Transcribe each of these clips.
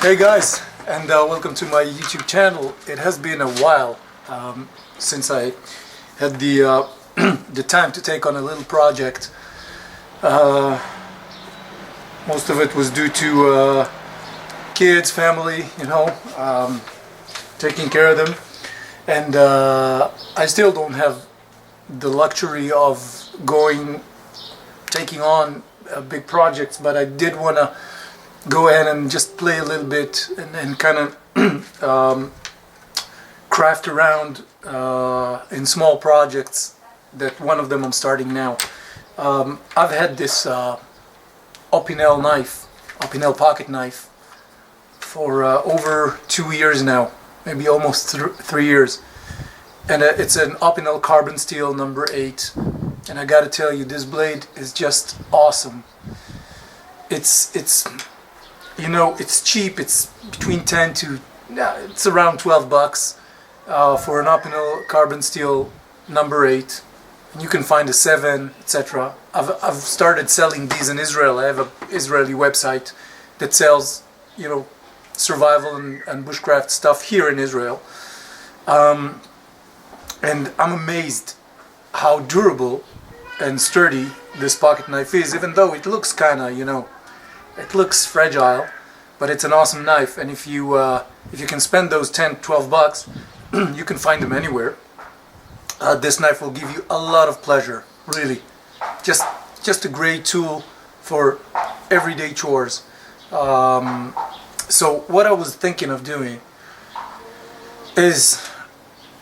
Hey guys, and welcome to my YouTube channel. It has been a while since I had the the time to take on a little project. Most of it was due to kids, family, taking care of them, and I still don't have the luxury of taking on big projects, but I did want to go ahead and just play a little bit and kind of craft around in small projects. That one of them I'm starting now. I've had this Opinel pocket knife for over 2 years now, maybe almost 3 years, and it's an Opinel carbon steel number 8, and I gotta tell you, this blade is just awesome. It's cheap. It's between 10 to it's around $12 for an Opinel carbon steel number 8. You can find a 7, etc. I've started selling these in Israel. I have an Israeli website that sells, survival and bushcraft stuff here in Israel. And I'm amazed how durable and sturdy this pocket knife is, even though it looks kind of, it looks fragile, but it's an awesome knife. And if you can spend those $10-12, you can find them anywhere. This knife will give you a lot of pleasure, really. Just a great tool for everyday chores. So what I was thinking of doing is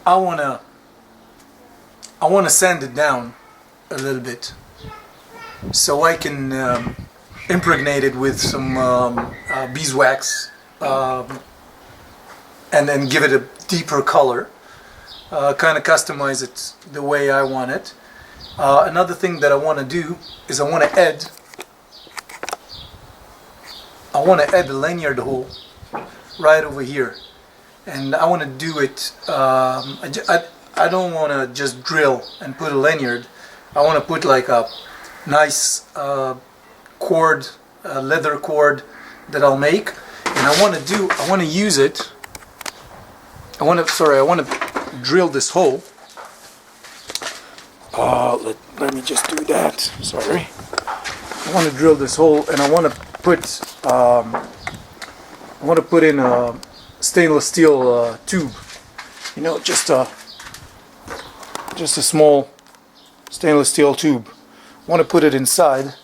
I wanna sand it down a little bit so I can impregnate it with some beeswax and then give it a deeper color. Kind of customize it the way I want it. Another thing that I want to do is I want to add a lanyard hole right over here, and I want to do it. I don't want to just drill and put a lanyard. I want to put like a nice cord, leather cord that I'll make, and I want to use it. I want to drill this hole. Let me just do that. Sorry. I want to drill this hole, and I want to put in a stainless steel tube. Just a small stainless steel tube. I want to put it inside.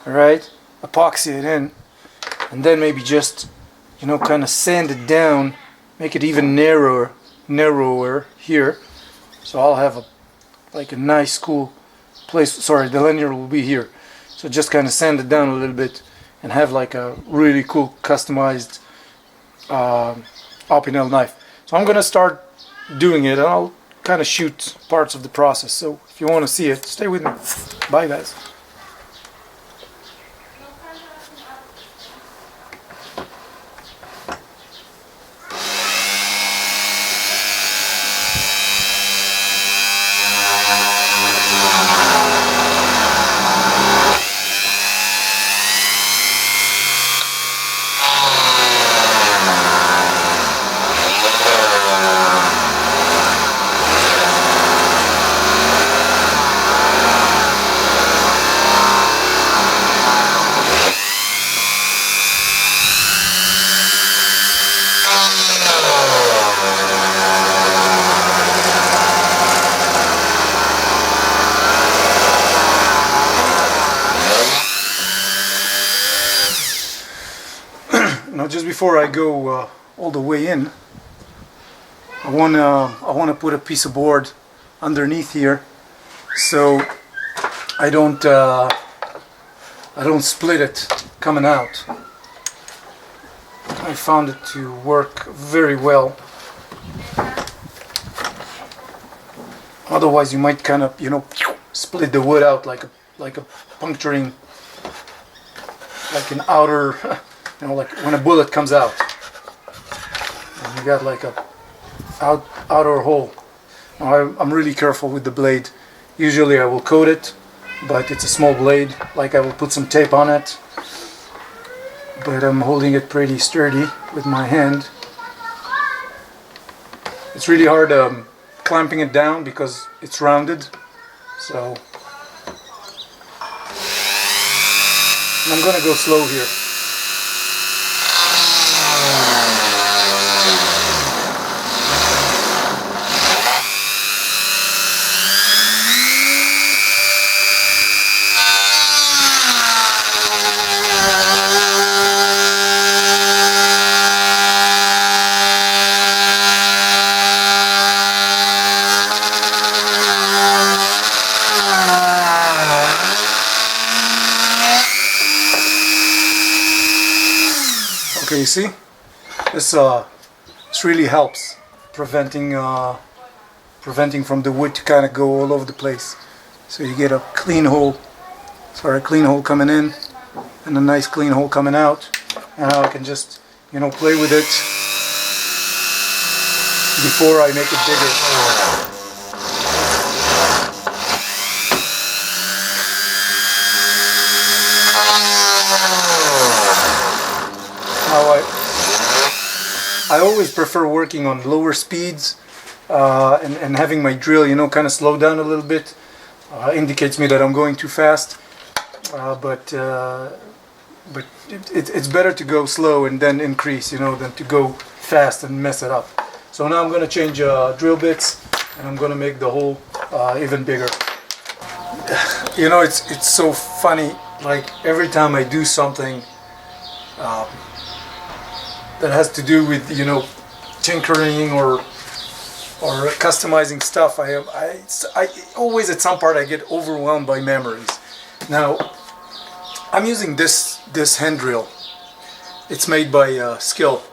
All right, epoxy it in, and then maybe just kind of sand it down, make it even narrower here, so I'll have a nice cool place. Sorry, the lanyard will be here, so just kind of sand it down a little bit and have like a really cool customized Opinel knife. So I'm gonna start doing it, and I'll kind of shoot parts of the process. So if you want to see it, stay with me. Bye guys. Now, just before I go all the way in, I wanna put a piece of board underneath here, so I don't split it coming out. I found it to work very well. Otherwise, you might kind of split the wood out like a puncturing, like an outer. Like when a bullet comes out, and you got like a outer hole. Now, I'm really careful with the blade. Usually I will coat it, but it's a small blade. Like I will put some tape on it, but I'm holding it pretty sturdy with my hand. It's really hard clamping it down because it's rounded, so I'm gonna go slow here. Okay, you see, this really helps preventing from the wood to kind of go all over the place. So you get a clean hole, coming in and a nice clean hole coming out. And now I can just, play with it before I make it bigger. I always prefer working on lower speeds and having my drill, kind of slow down a little bit. Indicates me that I'm going too fast. But it's better to go slow and then increase, than to go fast and mess it up. So now I'm going to change drill bits, and I'm going to make the hole even bigger. It's so funny. Like every time I do something that has to do with tinkering or customizing stuff, I always at some part I get overwhelmed by memories. Now I'm using this hand drill. It's made by Skill,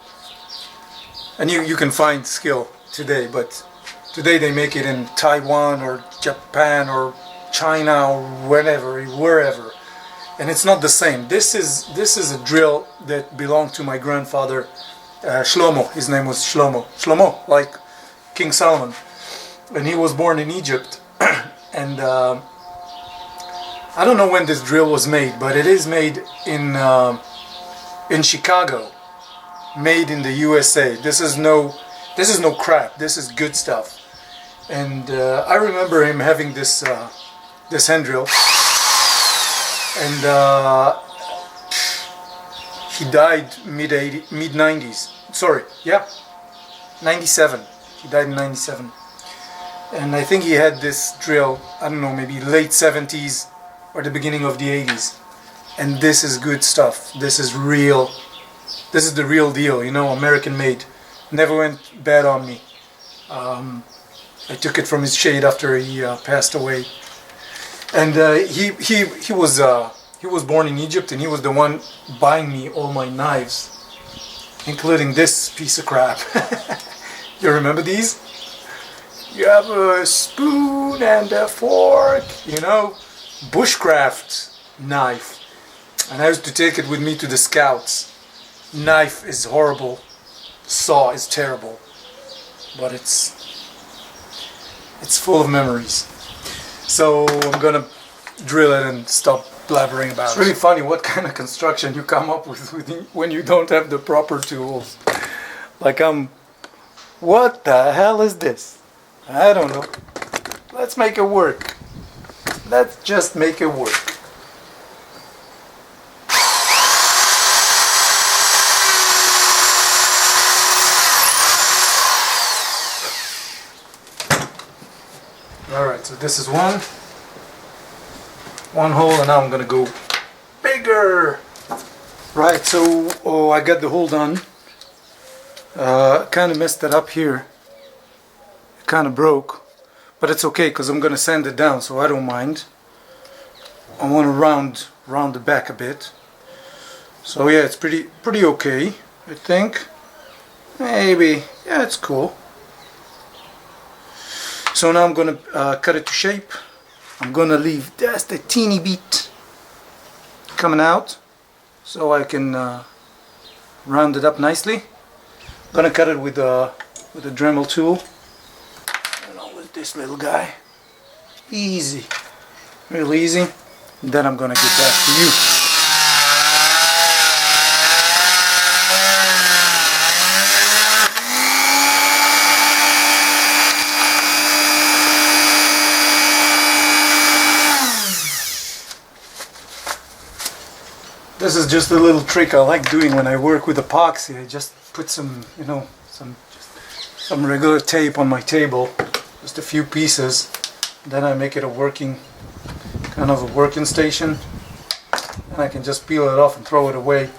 and you can find Skill today, but today they make it in Taiwan or Japan or China or wherever, and it's not the same. This is a drill that belonged to my grandfather, Shlomo. His name was Shlomo, like King Solomon, and he was born in Egypt. And I don't know when this drill was made, but it is made in Chicago, made in the USA. This is no crap. This is good stuff. And I remember him having this hand drill, and he died mid 90s. Sorry, yeah, 97. He died in 97. And I think he had this drill, I don't know, maybe late 70s or the beginning of the 80s. And this is good stuff. This is real. This is the real deal, American made. Never went bad on me. I took it from his shade after he passed away. And he was born in Egypt, and he was the one buying me all my knives, including this piece of crap. You remember these? You have a spoon and a fork, bushcraft knife. And I used to take it with me to the scouts. Knife is horrible, saw is terrible, but it's full of memories. So I'm gonna drill it and stop blabbering about it. It's really funny what kind of construction you come up with when you don't have the proper tools. Like what the hell is this? I don't know. Let's make it work. Let's just make it work. Alright, so this is one hole, and now I'm gonna go bigger. Right, so I got the hole done. Kind of messed it up here. It kind of broke, but it's okay because I'm gonna sand it down, so I don't mind. I want to round the back a bit. So yeah, it's pretty okay, I think. Maybe, yeah, it's cool. So now I'm gonna cut it to shape. I'm gonna leave just a teeny bit coming out so I can round it up nicely. I'm gonna cut it with a Dremel tool. With this little guy. Easy. Real easy. And then I'm gonna get back to you. This is just a little trick I like doing when I work with epoxy. I just put some, you know, some regular tape on my table, just a few pieces. Then I make it a working, kind of a working station, and I can just peel it off and throw it away.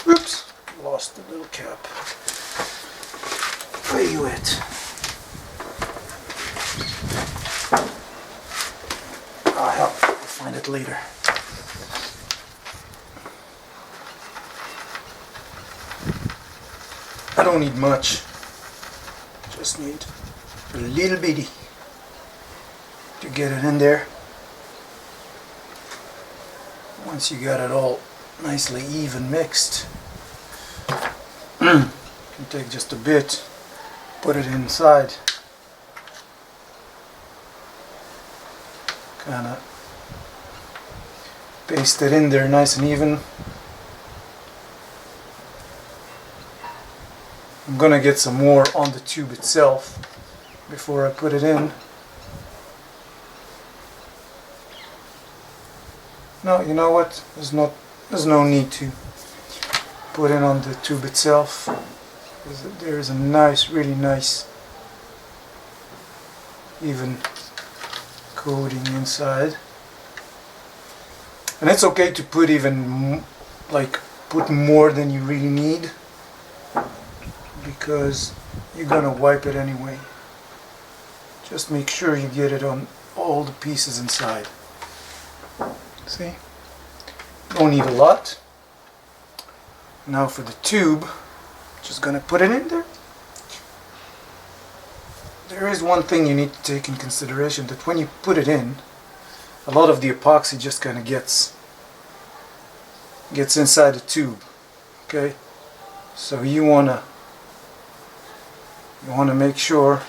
Oops, lost the little cap. Where are you at? Ah, hell, I'll find it later. I don't need much, just need a little bitty to get it in there. Once you got it all nicely even mixed, you can take just a bit, put it inside, kind of paste it in there nice and even. I'm gonna get some more on the tube itself before I put it in. No, you know what? There's no need to put it on the tube itself. There's a nice, really nice, even coating inside. And it's okay to put even put more than you really need, because you're gonna wipe it anyway. Just make sure you get it on all the pieces inside. See? Don't need a lot. Now for the tube, just gonna put it in there. There is one thing you need to take in consideration, that when you put it in, a lot of the epoxy just kind of gets inside the tube. Okay? So you wanna make sure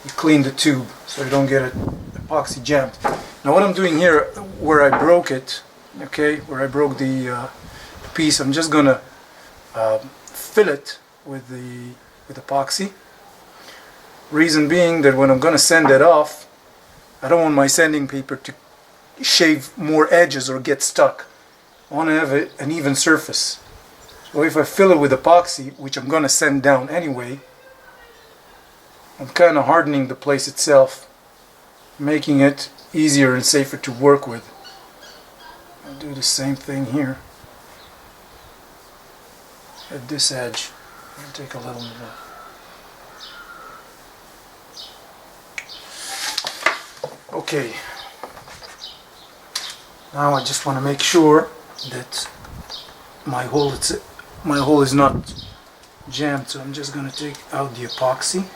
you clean the tube so you don't get it epoxy jammed. Now what I'm doing here, where I broke it, okay, where I broke the piece, I'm just gonna fill it with epoxy. Reason being that when I'm gonna sand it off, I don't want my sanding paper to shave more edges or get stuck. I want to have an even surface. So if I fill it with epoxy, which I'm gonna sand down anyway, I'm kind of hardening the place itself, making it easier and safer to work with. I'll do the same thing here at this edge. I'll take a little more. Okay, now I just want to make sure that my hole is not jammed, so I'm just going to take out the epoxy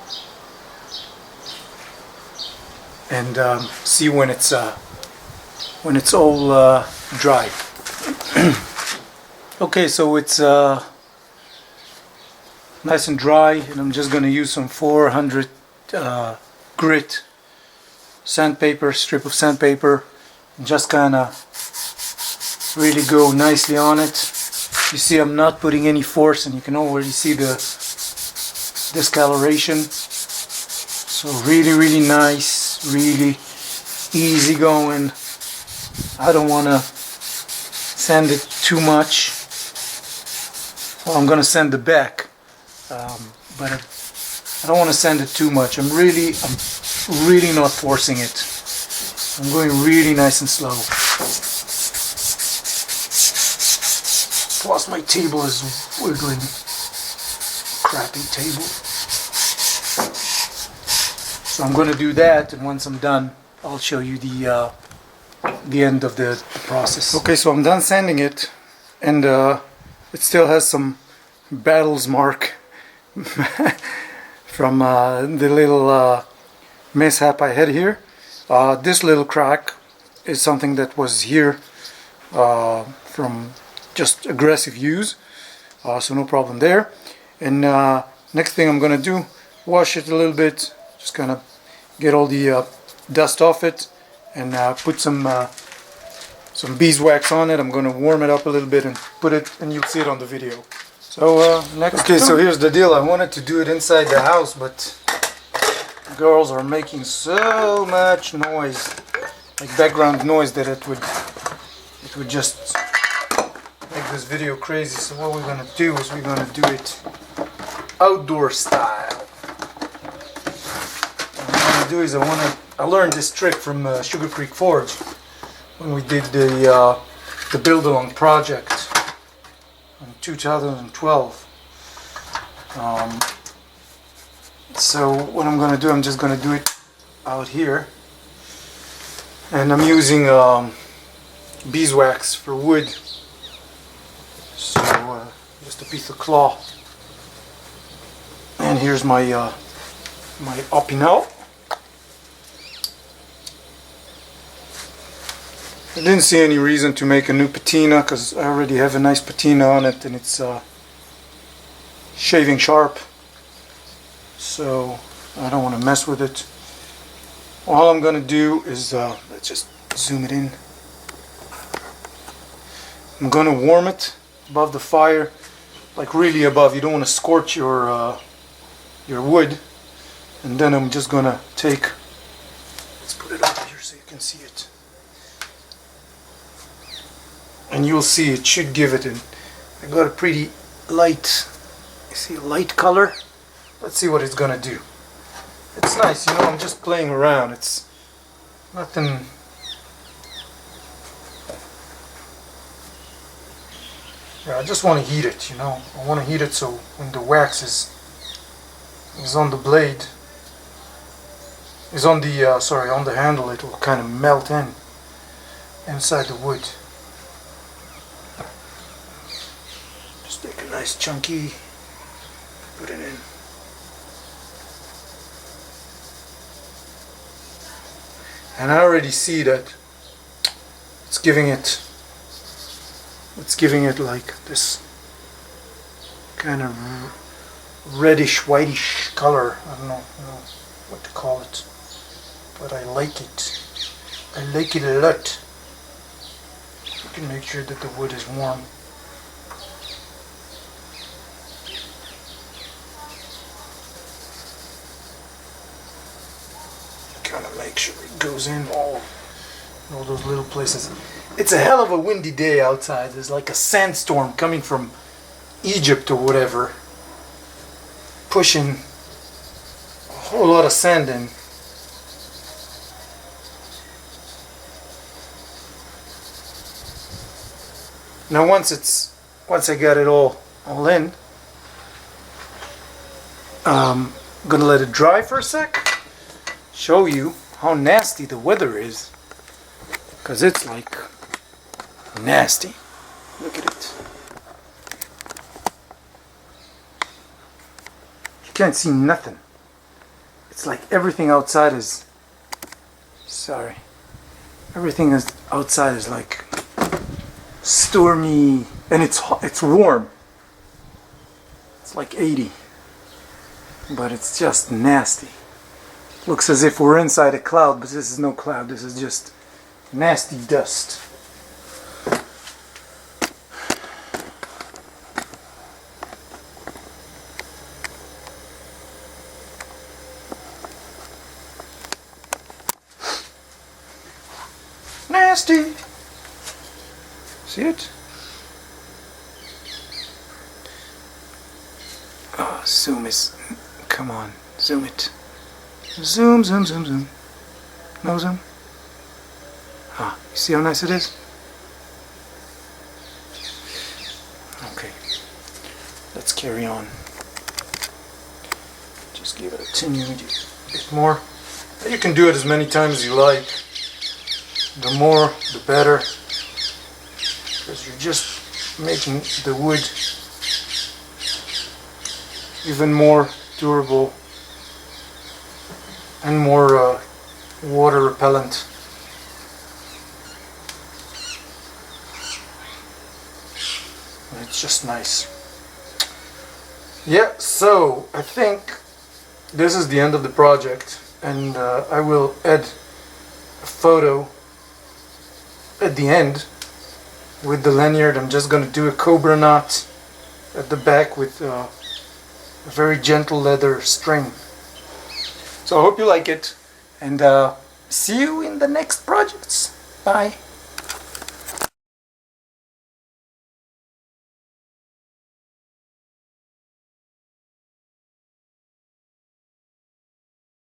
and see when it's all dry. Okay, so it's nice and dry, and I'm just going to use some 400 grit sandpaper, strip of sandpaper, and just kind of really go nicely on it. You see, I'm not putting any force, and you can already see the discoloration. So really nice, really easy going. I don't want to sand it too much. Well, I'm going to sand the back, but I don't want to sand it too much. I'm really not forcing it. I'm going really nice and slow. Plus my table is wiggling. Crappy table. So I'm going to do that, and once I'm done, I'll show you the end of the process. Okay, so I'm done sanding it, and it still has some battles mark from the little mishap I had here. This little crack is something that was here from just aggressive use, so no problem there. And next thing I'm gonna do, wash it a little bit, just kind of get all the dust off it, and put some beeswax on it. I'm gonna warm it up a little bit and put it, and you'll see it on the video. So next. Okay, so here's the deal. I wanted to do it inside the house, but girls are making so much noise, like background noise, that it would just make this video crazy. So what we're gonna do is we're gonna do it outdoor style. What I'm gonna do is I learned this trick from Sugar Creek Forge when we did the build along project in 2012. So what I'm gonna do, I'm just gonna do it out here, and I'm using beeswax for wood. So just a piece of cloth, and here's my my Opinel. I didn't see any reason to make a new patina because I already have a nice patina on it, and it's shaving sharp, so I don't want to mess with it. All I'm gonna do is let's just zoom it in. I'm gonna warm it above the fire, like really above. You don't want to scorch your wood. And then I'm just gonna take, let's put it up here so you can see it, and you'll see it should give it an, I got a pretty light, you see, a light color. Let's see what it's gonna do. It's nice, you know, I'm just playing around. It's nothing. Yeah, I just want to heat it, you know. I want to heat it so when the wax is on the blade, is on the sorry, on the handle, it will kind of melt inside the wood. Just take a nice chunky, put it in. And I already see that it's giving it like this kind of reddish, whitish color. I don't know what to call it, but I like it. I like it a lot. You can make sure that the wood is warm. Kind of make sure it goes in all those little places. It's a hell of a windy day outside. There's like a sandstorm coming from Egypt or whatever, pushing a whole lot of sand in. Now once I got it all in, I'm gonna let it dry for a sec. Show you how nasty the weather is, because it's like nasty. Look at it. You can't see nothing. It's like everything outside is, sorry, everything is outside is like stormy, and it's hot, it's warm. It's like 80, but it's just nasty. Looks as if we're inside a cloud, but this is no cloud. This is just nasty dust. Nasty. See it? Oh, zoom is, come on, zoom it. Zoom, zoom, zoom, zoom. No zoom. Ah, you see how nice it is? Okay, let's carry on. Just give it a teeny bit more. You can do it as many times as you like. The more, the better, because you're just making the wood even more durable and more water repellent. And it's just nice. Yeah, so I think this is the end of the project, and I will add a photo at the end with the lanyard. I'm just going to do a cobra knot at the back with a very gentle leather string. So I hope you like it, and see you in the next projects. Bye.